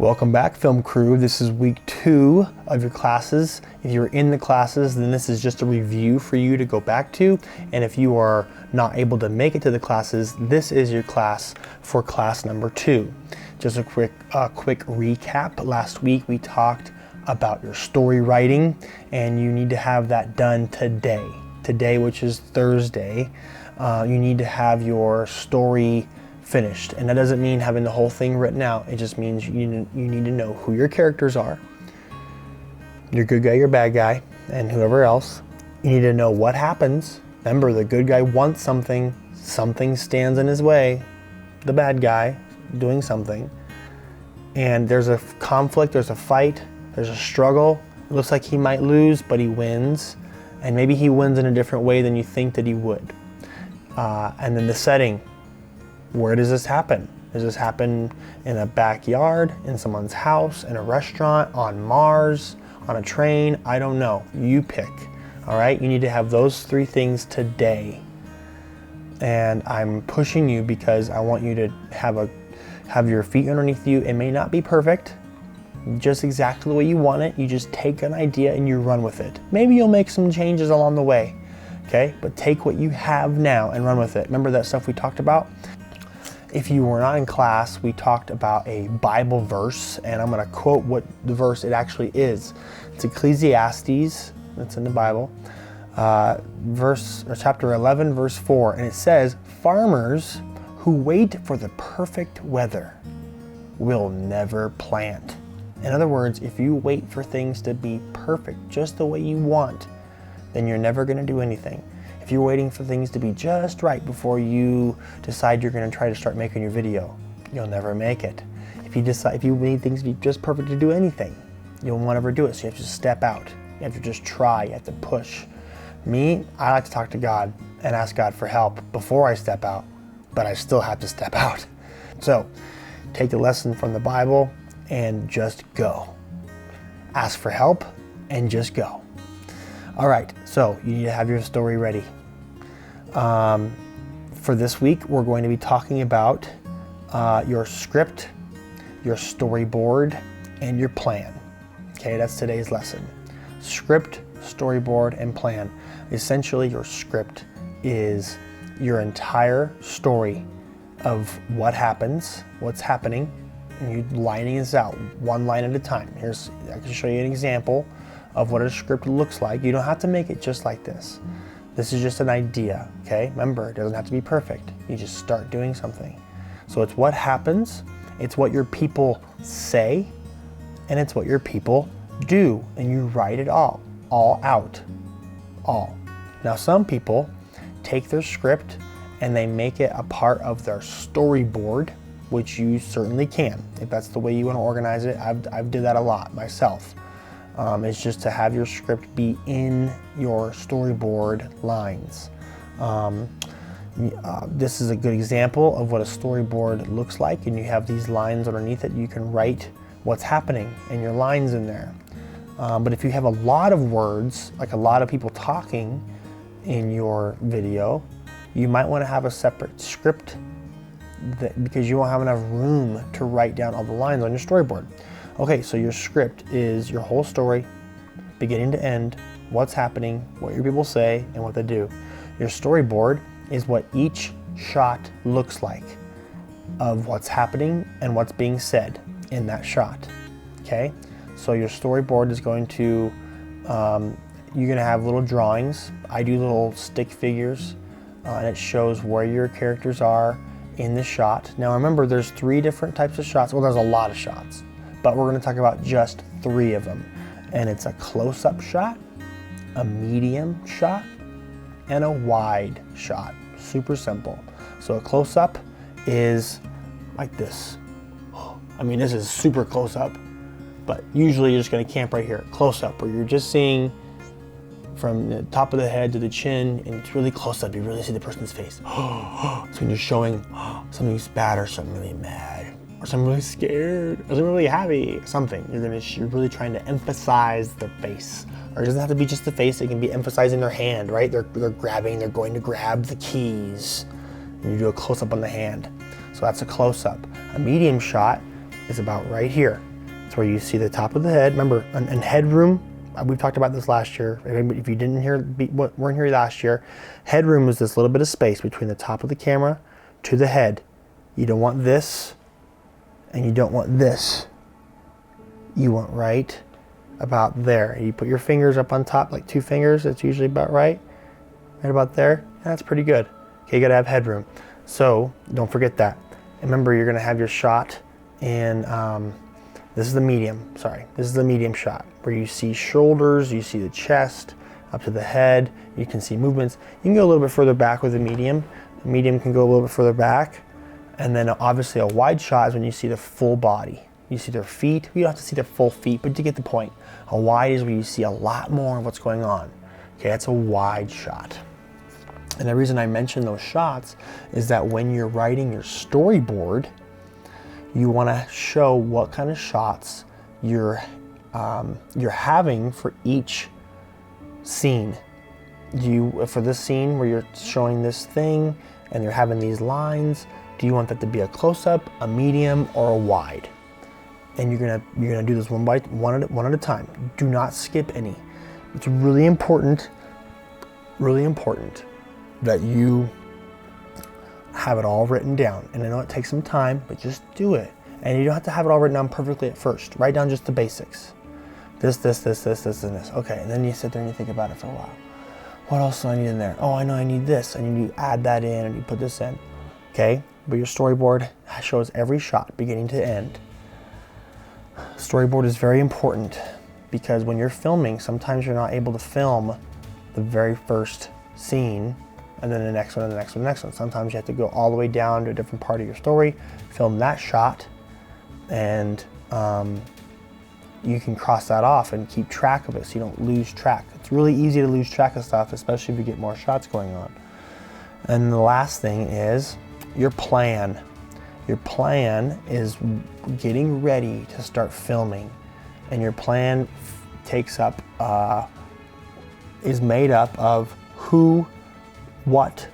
Welcome back, film crew. This is week 2 of your classes. If you're in the classes, then this is just a review for you to go back to. And if you are not able to make it to the classes, this is your class for class number 2. Just a quick recap. Last week we talked about your story writing, and you need to have that done today. Today, which is Thursday, you need to have your story finished. And that doesn't mean having the whole thing written out. It just means you need to know who your characters are, your good guy, your bad guy, and whoever else. You need to know what happens. Remember, the good guy wants something. Something stands in his way. The bad guy doing something. And there's a conflict, there's a fight, there's a struggle. It looks like he might lose, but he wins. And maybe he wins in a different way than you think that he would. And then the setting. Where does this happen? Does this happen in a backyard, in someone's house, in a restaurant, on Mars, on a train? I don't know. You pick. All right? You need to have those 3 things today. And I'm pushing you because I want you to have your feet underneath you. It may not be perfect, just exactly the way you want it. You just take an idea and you run with it. Maybe you'll make some changes along the way. Okay? But take what you have now and run with it. Remember that stuff we talked about? If you were not in class, we talked about a Bible verse, and I'm going to quote what the verse it actually is. It's Ecclesiastes, that's in the Bible, chapter 11, verse 4, and it says, "Farmers who wait for the perfect weather will never plant." In other words, if you wait for things to be perfect, just the way you want, then you're never going to do anything. If you're waiting for things to be just right before you decide you're going to try to start making your video, you'll never make it. If you need things to be just perfect to do anything, you won't ever do it. So you have to step out. You have to just try. You have to push. Me, I like to talk to God and ask God for help before I step out, but I still have to step out. So take the lesson from the Bible and just go. Ask for help and just go. All right, so you need to have your story ready. For this week, we're going to be talking about your script, your storyboard, and your plan. Okay, that's today's lesson. Script, storyboard, and plan. Essentially, your script is your entire story of what happens, what's happening, and you lining this out one line at a time. I can show you an example of what a script looks like. You don't have to make it just like this. This is just an idea, okay? Remember, it doesn't have to be perfect. You just start doing something. So it's what happens, it's what your people say, and it's what your people do. And you write it all out, all. Now some people take their script and they make it a part of their storyboard, which you certainly can. If that's the way you want to organize it, I've did that a lot myself. It's just to have your script be in your storyboard lines. This is a good example of what a storyboard looks like, and you have these lines underneath it. You can write what's happening and your lines in there. But if you have a lot of words, like a lot of people talking in your video, you might want to have a separate script because you won't have enough room to write down all the lines on your storyboard. Okay, so your script is your whole story, beginning to end, what's happening, what your people say, and what they do. Your storyboard is what each shot looks like of what's happening and what's being said in that shot. Okay, so your storyboard is going to, you're going to have little drawings. I do little stick figures, and it shows where your characters are in the shot. Now remember, there's 3 different types of shots. Well, there's a lot of shots, but we're going to talk about just 3 of them. And it's a close-up shot, a medium shot, and a wide shot. Super simple. So a close-up is like this. I mean, this is super close-up, but usually you're just going to camp right here. Close-up, where you're just seeing from the top of the head to the chin, and it's really close-up. You really see the person's face. So when you're showing something's bad or something really mad, or something really scared, or something really happy, something. You're really trying to emphasize the face. Or it doesn't have to be just the face, it can be emphasizing their hand, right? They're going to grab the keys. And you do a close-up on the hand. So that's a close-up. A medium shot is about right here. It's where you see the top of the head. Remember, in headroom, we've talked about this last year. If you didn't weren't here last year, headroom was this little bit of space between the top of the camera to the head. You don't want this, and you don't want this. You want right about there. You put your fingers up on top, like 2 fingers. That's usually about right about there. That's pretty good. Okay, you gotta have headroom. So don't forget that. And remember, you're gonna have your shot in. This is the medium. Sorry, this is the medium shot where you see shoulders, you see the chest, up to the head. You can see movements. You can go a little bit further back with the medium. The medium can go a little bit further back, and then obviously a wide shot is when you see the full body. You see their feet. You don't have to see their full feet, but you get the point. A wide is where you see a lot more of what's going on. Okay, that's a wide shot. And the reason I mention those shots is that when you're writing your storyboard, you want to show what kind of shots you're having for each scene. For this scene where you're showing this thing and you're having these lines, do you want that to be a close-up, a medium, or a wide? And you're gonna do this one at a time. Do not skip any. It's really important that you have it all written down. And I know it takes some time, but just do it. And you don't have to have it all written down perfectly at first. Write down just the basics. This, and this. Okay, and then you sit there and you think about it for a while. What else do I need in there? Oh, I know I need this. And you add that in and you put this in. Okay, but your storyboard shows every shot, beginning to end. Storyboard is very important because when you're filming, sometimes you're not able to film the very first scene and then the next one, and the next one, and the next one. Sometimes you have to go all the way down to a different part of your story, film that shot, and you can cross that off and keep track of it so you don't lose track. It's really easy to lose track of stuff, especially if you get more shots going on. And the last thing is your plan. Your plan is getting ready to start filming, and your plan is made up of who, what,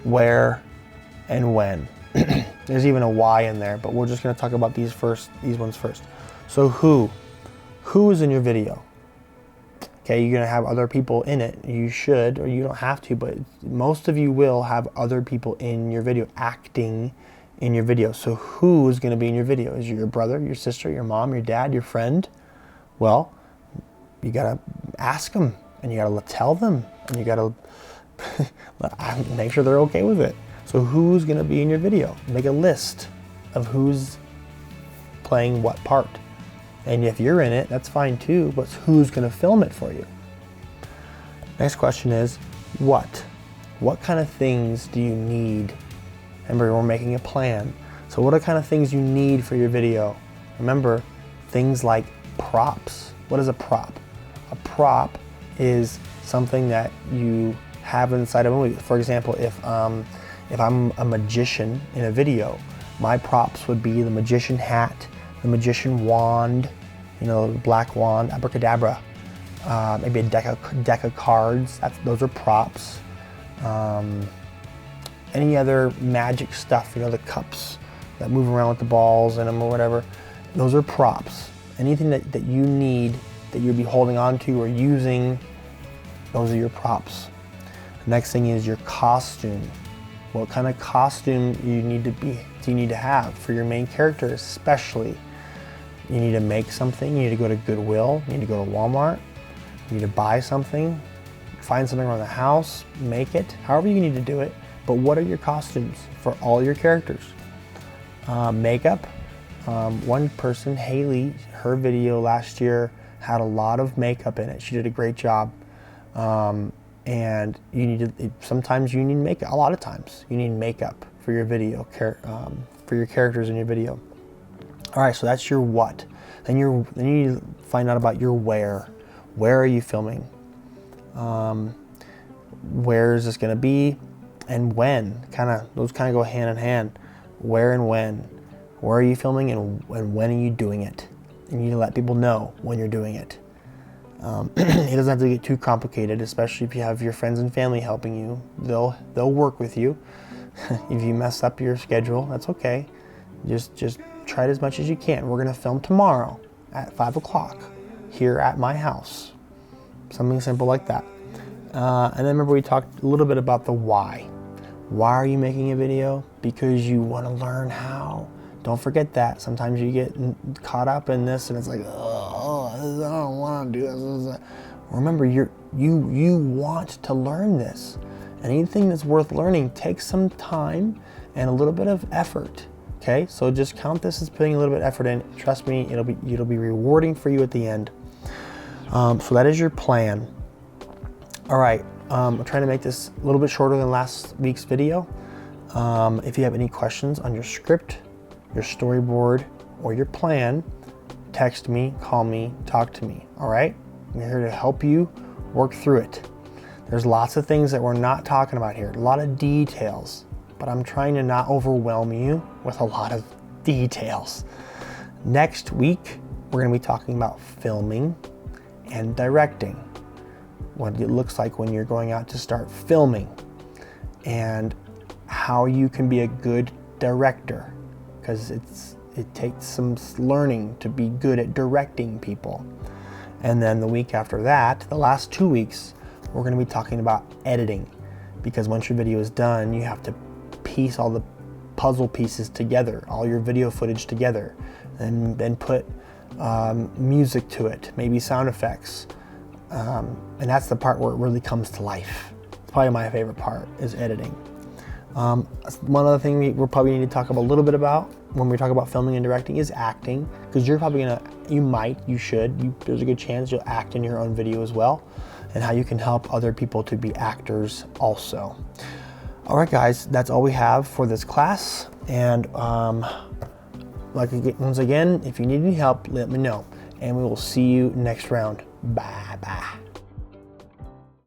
where, and when. There's even a why in there, but we're just going to talk about these ones first. So who is in your video? Okay, you're going to have other people in it. You should, or you don't have to, but most of you will have other people in your video acting in your video. So who is going to be in your video? Is it your brother, your sister, your mom, your dad, your friend? Well, you got to ask them, and you got to tell them, and you got to make sure they're okay with it. So who's going to be in your video? Make a list of who's playing what part. And if you're in it, that's fine too, but who's going to film it for you? Next question is, what? What kind of things do you need? Remember, we're making a plan. So what are kind of things you need for your video? Remember, things like props. What is a prop? A prop is something that you have inside a movie. For example, if I'm a magician in a video, my props would be the magician hat, the magician wand, black wand, abracadabra, maybe a deck of cards. Those are props. Any other magic stuff, the cups that move around with the balls in them or whatever, those are props. Anything that you need, that you'll be holding on to or using, those are your props. The next thing is your costume. What kind of costume do you need to have for your main character especially? You need to make something, you need to go to Goodwill, you need to go to Walmart, you need to buy something, find something around the house, make it, however you need to do it. But what are your costumes for all your characters? Makeup. One person, Haley, her video last year had a lot of makeup in it. She did a great job. And sometimes you need makeup. A lot of times you need makeup for your video, for your characters in your video. All right, so that's your what. Then you need to find out about your where. Where are you filming? Where is this going to be? And when? Those kind of go hand in hand. Where and when? Where are you filming, and when are you doing it? You need to let people know when you're doing it. It doesn't have to get too complicated, especially if you have your friends and family helping you. They'll work with you. If you mess up your schedule, that's okay. Just try it as much as you can. We're gonna film tomorrow at 5 o'clock here at my house. Something simple like that. And then remember we talked a little bit about the why. Why are you making a video? Because you want to learn how. Don't forget that. Sometimes you get caught up in this and it's like, oh, I don't want to do this. Remember, you want to learn this. Anything that's worth learning takes some time and a little bit of effort. Okay, so just count this as putting a little bit of effort in. Trust me, it'll be rewarding for you at the end. So that is your plan. All right, I'm trying to make this a little bit shorter than last week's video. If you have any questions on your script, your storyboard, or your plan, text me, call me, talk to me, all right? I'm here to help you work through it. There's lots of things that we're not talking about here, a lot of details, but I'm trying to not overwhelm you with a lot of details. Next week, we're gonna be talking about filming and directing, what it looks like when you're going out to start filming, and how you can be a good director, because it takes some learning to be good at directing people. And then the week after that, the last 2 weeks, we're going to be talking about editing, because once your video is done, you have to piece all the puzzle pieces together, all your video footage together, and then put music to it, maybe sound effects. And that's the part where it really comes to life. It's probably my favorite part, is editing. One other thing we'll probably need to talk a little bit about when we talk about filming and directing is acting, because you're probably there's a good chance you'll act in your own video as well, and how you can help other people to be actors also. All right, guys, that's all we have for this class. And once again, if you need any help, let me know, and we will see you next round. Bye bye.